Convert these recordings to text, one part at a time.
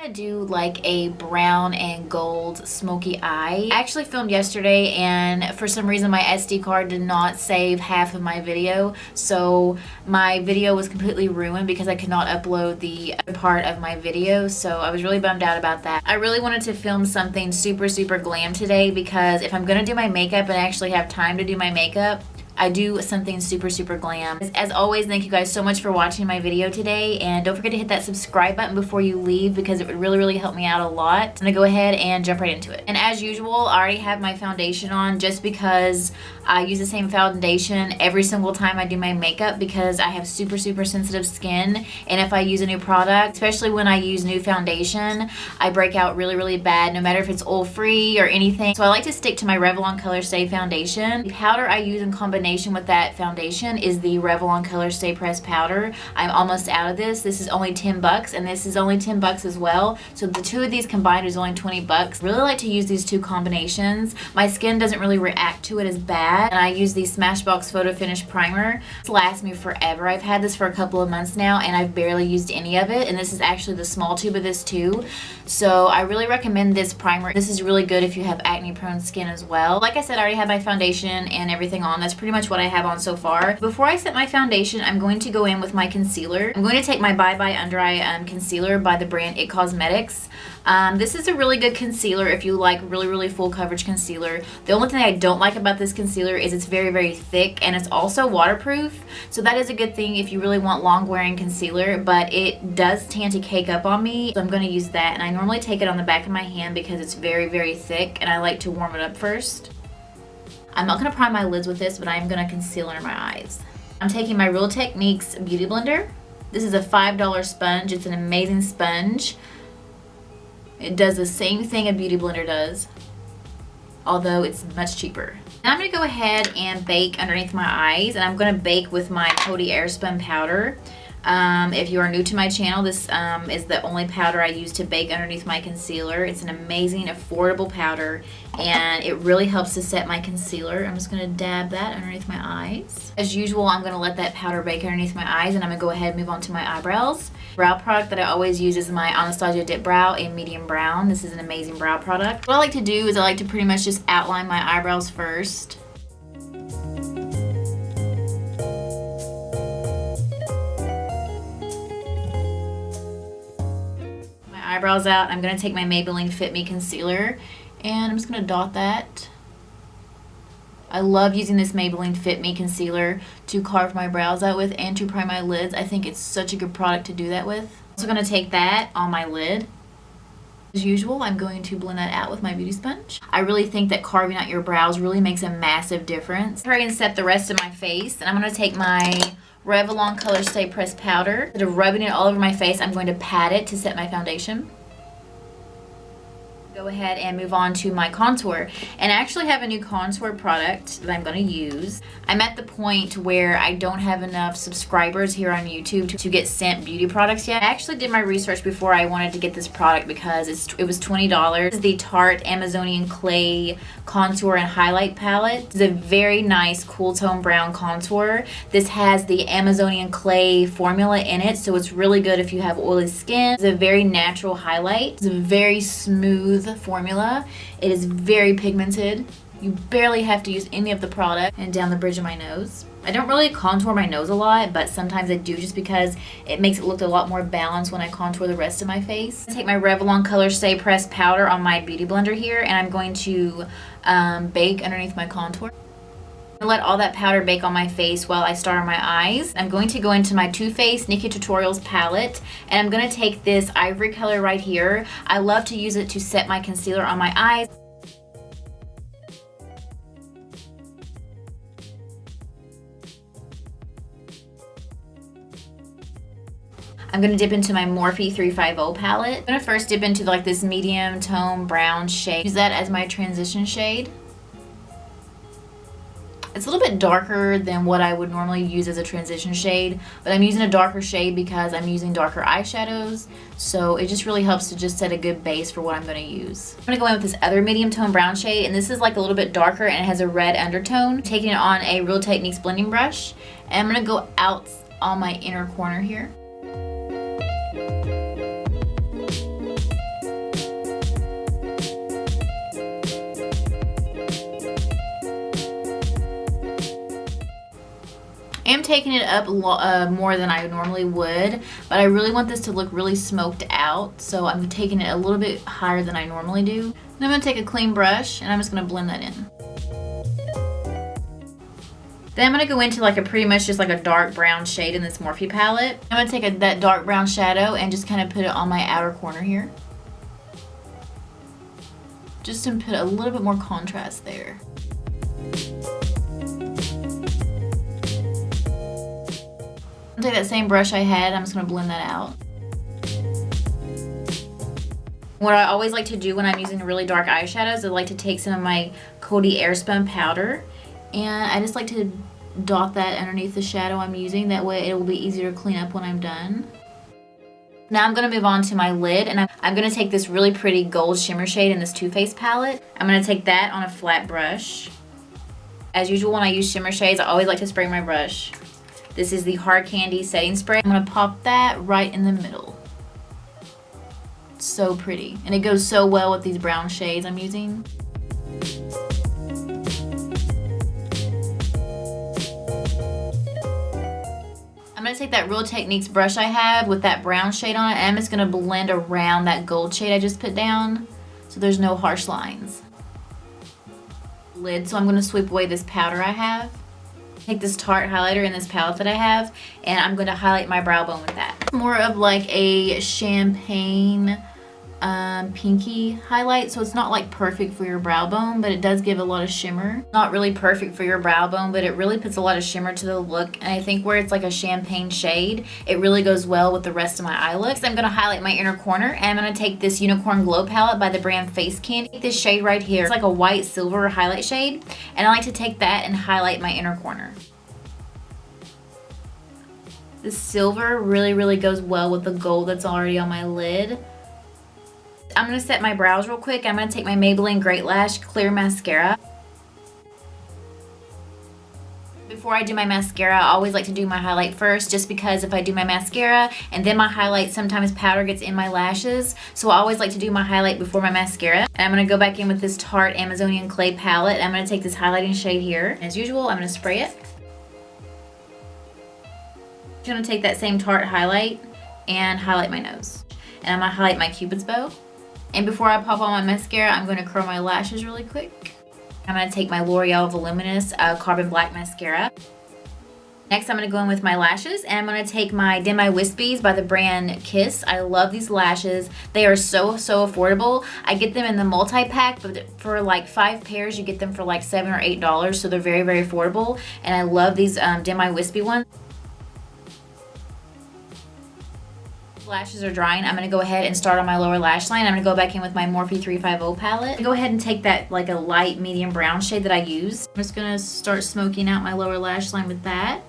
gonna do like a brown and gold smoky eye. I actually filmed yesterday and for some reason my SD card did not save half of my video, so my video was completely ruined because I could not upload the other part of my video, so I was really bummed out about that. I really wanted to film something super glam today because if I'm gonna do my makeup and actually have time to do my makeup, I do something super glam. As always, thank you guys so much for watching my video today, and don't forget to hit that subscribe button before you leave because it would really help me out a lot. I'm gonna go ahead and jump right into it. And as usual, I already have my foundation on just because I use the same foundation every single time I do my makeup because I have super sensitive skin, and if I use a new product, especially when I use new foundation, I break out really bad, no matter if it's oil free or anything. So I like to stick to my Revlon Colorstay foundation. The powder I use in combination with that foundation is the Revlon Colorstay pressed powder. I'm almost out of this. This is only 10 bucks and this is only 10 bucks as well. So the two of these combined is only 20 bucks. Really like to use these two combinations. My skin doesn't really react to it as bad. And I use the Smashbox Photo Finish Primer. This lasts me forever. I've had this for a couple of months now and I've barely used any of it. And this is actually the small tube of this too. So I really recommend this primer. This is really good if you have acne prone skin as well. Like I said, I already have my foundation and everything on. That's pretty much what I have on so far. Before I set my foundation, I'm going to go in with my concealer. I'm going to take my Bye Bye Under Eye concealer by the brand It Cosmetics. This is a really good concealer if you like really full coverage concealer. The only thing I don't like about this concealer is it's very thick and it's also waterproof. So that is a good thing if you really want long wearing concealer, but it does tend to cake up on me. So I'm going to use that, and I normally take it on the back of my hand because it's very thick and I like to warm it up first. I'm not going to prime my lids with this, but I'm going to conceal under my eyes. I'm taking my Real Techniques Beauty Blender. This is a $5 sponge. It's an amazing sponge. It does the same thing a beauty blender does, although it's much cheaper. And I'm going to go ahead and bake underneath my eyes, and I'm going to bake with my Coty Airspun powder. If you are new to my channel, this is the only powder I use to bake underneath my concealer. It's an amazing, affordable powder, and it really helps to set my concealer. I'm just going to dab that underneath my eyes. As usual, I'm going to let that powder bake underneath my eyes, and I'm going to go ahead and move on to my eyebrows. Brow product that I always use is my Anatasia Dip Brow in medium brown. This is an amazing brow product. What I like to do is I like to pretty much just outline my eyebrows first. Eyebrows out, I'm going to take my Maybelline Fit Me concealer and I'm just going to dot that. I love using this Maybelline Fit Me concealer to carve my brows out with and to prime my lids. I think it's such a good product to do that with. I'm also going to take that on my lid. As usual, I'm going to blend that out with my beauty sponge. I really think that carving out your brows really makes a massive difference. Hurry and set the rest of my face, and I'm going to take my Revlon Colorstay pressed powder. Instead of rubbing it all over my face, I'm going to pat it to set my foundation. Go ahead and move on to my contour, and I actually have a new contour product that I'm going to use. I'm at the point where I don't have enough subscribers here on YouTube to get sent beauty products yet. I actually did my research before I wanted to get this product because it was $20. This is the Tarte Amazonian Clay Contour and Highlight Palette. It's a very nice cool tone brown contour. This has the Amazonian Clay formula in it, so it's really good if you have oily skin. It's a very natural highlight. It's a very smooth formula. It is very pigmented. You barely have to use any of the product. And down the bridge of my nose. I don't really contour my nose a lot, but sometimes I do just because it makes it look a lot more balanced when I contour the rest of my face. I take my Revlon Colorstay pressed powder on my beauty blender here, and I'm going to bake underneath my contour. And let all that powder bake on my face while I start on my eyes. I'm going to go into my Too Faced Nikkie Tutorials palette, and I'm going to take this ivory color right here. I love to use it to set my concealer on my eyes. I'm going to dip into my Morphe 350 palette. I'm going to first dip into like this medium tone brown shade. Use that as my transition shade. It's a little bit darker than what I would normally use as a transition shade, but I'm using a darker shade because I'm using darker eyeshadows, so it just really helps to just set a good base for what I'm going to use. I'm going to go in with this other medium tone brown shade, and this is like a little bit darker and it has a red undertone. Taking it on a Real Techniques blending brush, and I'm going to go out on my inner corner here. am taking it up more than I normally would, but I really want this to look really smoked out, so I'm taking it a little bit higher than I normally do. And I'm going to take a clean brush and I'm just going to blend that in. Then I'm going to go into like a pretty much just like a dark brown shade in this Morphe palette. I'm going to take that dark brown shadow and just kind of put it on my outer corner here. Just to put a little bit more contrast there. I'm going to take that same brush I had, I'm just going to blend that out. What I always like to do when I'm using really dark eyeshadows, I like to take some of my Coty Airspun powder, and I just like to dot that underneath the shadow I'm using. That way it will be easier to clean up when I'm done. Now I'm going to move on to my lid, and I'm going to take this really pretty gold shimmer shade in this Too Faced palette. I'm going to take that on a flat brush. As usual, when I use shimmer shades, I always like to spray my brush. This is the Hard Candy setting spray. I'm going to pop that right in the middle. It's so pretty, and it goes so well with these brown shades I'm using. I'm going to take that Real Techniques brush I have with that brown shade on it, and I'm just going to blend around that gold shade I just put down so there's no harsh lines. Lid, so I'm going to sweep away this powder I have. Take this Tarte highlighter in this palette that I have, and I'm going to highlight my brow bone with that. More of like a champagne pinky highlight, so it's not like perfect for your brow bone, but it does give a lot of shimmer. Not really perfect for your brow bone, but it really puts a lot of shimmer to the look, and I think where it's like a champagne shade, it really goes well with the rest of my eye look. So I'm going to highlight my inner corner, and I'm going to take this Unicorn Glow palette by the brand Face Candy. This shade right here, it's like a white silver highlight shade, and I like to take that and highlight my inner corner. This silver really goes well with the gold that's already on my lid. I'm going to set my brows real quick. I'm going to take my Maybelline Great Lash Clear Mascara. Before I do my mascara, I always like to do my highlight first, just because if I do my mascara and then my highlight, sometimes powder gets in my lashes. So I always like to do my highlight before my mascara. And I'm going to go back in with this Tarte Amazonian Clay palette. I'm going to take this highlighting shade here. As usual, I'm going to spray it. I'm going to take that same Tarte highlight and highlight my nose. And I'm going to highlight my Cupid's bow. And before I pop on my mascara, I'm going to curl my lashes really quick. I'm going to take my L'Oreal Voluminous Carbon Black Mascara. Next, I'm going to go in with my lashes, and I'm going to take my Demi Wispies by the brand Kiss. I love these lashes. They are so affordable. I get them in the multi-pack, but for like 5 pairs, you get them for like $7 or $8, so they're very affordable. And I love these Demi Wispy ones. Lashes are drying. I'm going to go ahead and start on my lower lash line. I'm going to go back in with my Morphe 350 palette. Go ahead and take that like a light medium brown shade that I used. I'm just going to start smoking out my lower lash line with that.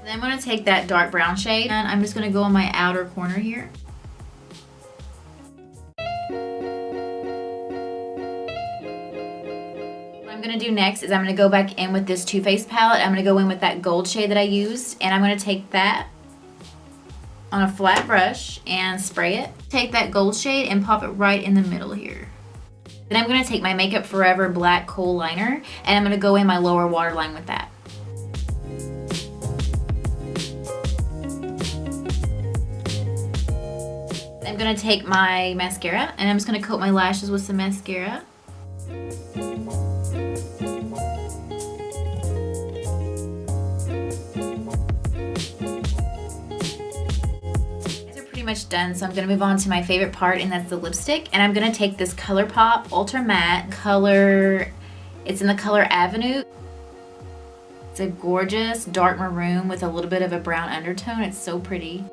Then I'm going to take that dark brown shade, and I'm just going to go on my outer corner here. What I'm going to do next is I'm going to go back in with this Too Faced palette. I'm going to go in with that gold shade that I used, and I'm going to take that on a flat brush and spray it. Take that gold shade and pop it right in the middle here. Then I'm going to take my Makeup Forever black kohl liner, and I'm going to go in my lower waterline with that. I'm going to take my mascara, and I'm just going to coat my lashes with some mascara. Much done, so I'm going to move on to my favorite part, and that's the lipstick. And I'm going to take this ColourPop Ultra Matte color. It's in the color Avenue. It's a gorgeous dark maroon with a little bit of a brown undertone. It's so pretty.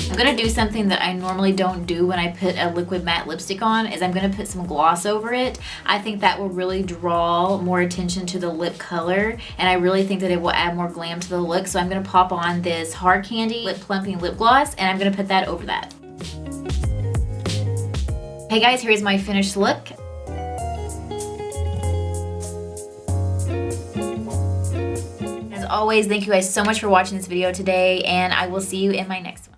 I'm going to do something that I normally don't do when I put a liquid matte lipstick on, is I'm going to put some gloss over it. I think that will really draw more attention to the lip color, and I really think that it will add more glam to the look. So I'm going to pop on this Hard Candy Lip Plumping Lip Gloss, and I'm going to put that over that. Hey guys, here's my finished look. As always, thank you guys so much for watching this video today, and I will see you in my next one.